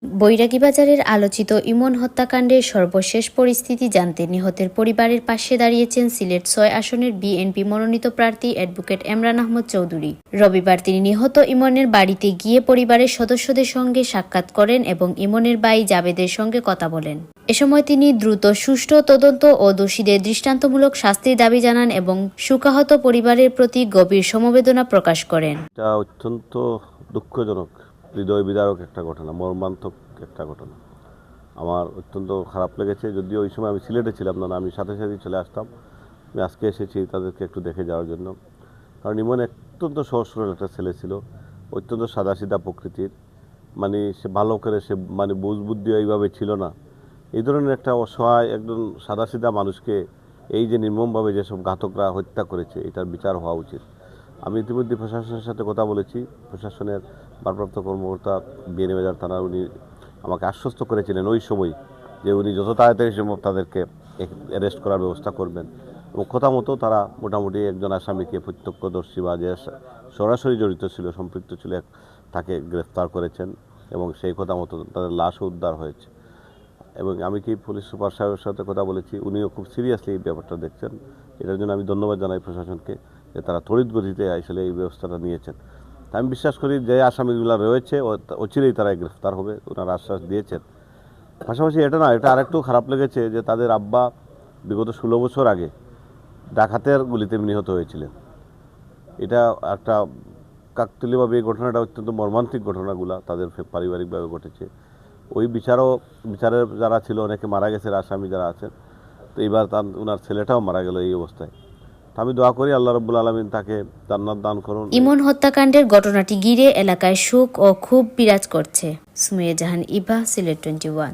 বৈরাগী বাজারের আলোচিত ইমন হত্যাকাণ্ডের সর্বশেষ পরিস্থিতি জানতে নিহতের পরিবারের পাশে দাঁড়িয়েছেন সিলেট-৬ আসনের বিএনপি মনোনীত প্রার্থী অ্যাডভোকেট এমরান আহমদ চৌধুরী। রবিবার তিনি নিহত ইমনের বাড়িতে গিয়ে পরিবারের সদস্যদের সঙ্গে সাক্ষাৎ করেন এবং ইমনের ভাই জাবেদের সঙ্গে কথা বলেন। এ সময় তিনি দ্রুত সুষ্ঠু তদন্ত ও দোষীদের দৃষ্টান্তমূলক শাস্তির দাবি জানান এবং শোকাহত পরিবারের প্রতি গভীর সমবেদনা প্রকাশ করেন। এটা অত্যন্ত দুঃখজনক, হৃদয় বিদারক একটা ঘটনা, মর্মান্তিক একটা ঘটনা। আমার অত্যন্ত খারাপ লেগেছে। যদিও ওই সময় আমি সিলেটে ছিলাম না, আমি সাথে সাথেই চলে আসতাম। আমি আজকে এসেছি তাদেরকে একটু দেখে যাওয়ার জন্য, কারণ ইমন অত্যন্ত সহজ সরল একটা ছেলে ছিল, অত্যন্ত সাদাসিধা প্রকৃতির। সে ভালো করে সে বুঝ বুদ্ধি এইভাবে ছিল না। এই ধরনের একটা অসহায় একজন সাদাসিধা মানুষকে এই যে নির্মমভাবে যেসব ঘাতকরা হত্যা করেছে, এটার বিচার হওয়া উচিত। আমি ইতিমধ্যে প্রশাসনের সাথে কথা বলেছি। প্রশাসনের ভারপ্রাপ্ত কর্মকর্তা বিএনপি বাজার থানার উনি আমাকে আশ্বস্ত করেছিলেন ওই সময় যে উনি যত তাড়াতাড়ি সম্ভব তাদেরকে অ্যারেস্ট করার ব্যবস্থা করবেন, এবং কথা মতো তারা মোটামুটি একজন আসামিকে, প্রত্যক্ষদর্শী বা যে সরাসরি জড়িত ছিল, সম্পৃক্ত ছিল, তাকে গ্রেফতার করেছেন এবং সেই কথা মতো তাদের লাশও উদ্ধার হয়েছে। এবং আমি কি পুলিশ সুপার সাহেবের সাথে কথা বলেছি, উনিও খুব সিরিয়াসলি এই ব্যাপারটা দেখছেন। এটার জন্য আমি ধন্যবাদ জানাই প্রশাসনকে যে তারা তড়িৎ গতিতে আসলে এই ব্যবস্থাটা নিয়েছেন। আমি বিশ্বাস করি যে আসামিগুলো রয়েছে অচিরেই তারা গ্রেফতার হবে, ওনারা আশ্বাস দিয়েছেন। পাশাপাশি এটা আরেকটু খারাপ লেগেছে যে তাদের আব্বা বিগত 16 বছর আগে ডাকাতের গুলিতে নিহত হয়েছিলেন। এটা একটা কাকতালীয়ভাবে এই ঘটনাটা অত্যন্ত মর্মান্তিক ঘটনাগুলো তাদের পারিবারিকভাবে ঘটেছে। ওই বিচারের যারা ছিল অনেকে মারা গেছে, আসামি যারা আছেন। তো এইবার ওনার ছেলেটাও মারা গেল এই অবস্থায়। আমি দোয়া করি আল্লাহ রাব্বুল আলামিন তাকে জান্নাত দান করুন। ইমন হত্যাকাণ্ডের ঘটনাটি ঘিরে এলাকায় শোক ও ক্ষোভ বিরাজ করছে। সুমাইয়া জাহান ইভা, সিলেট 21।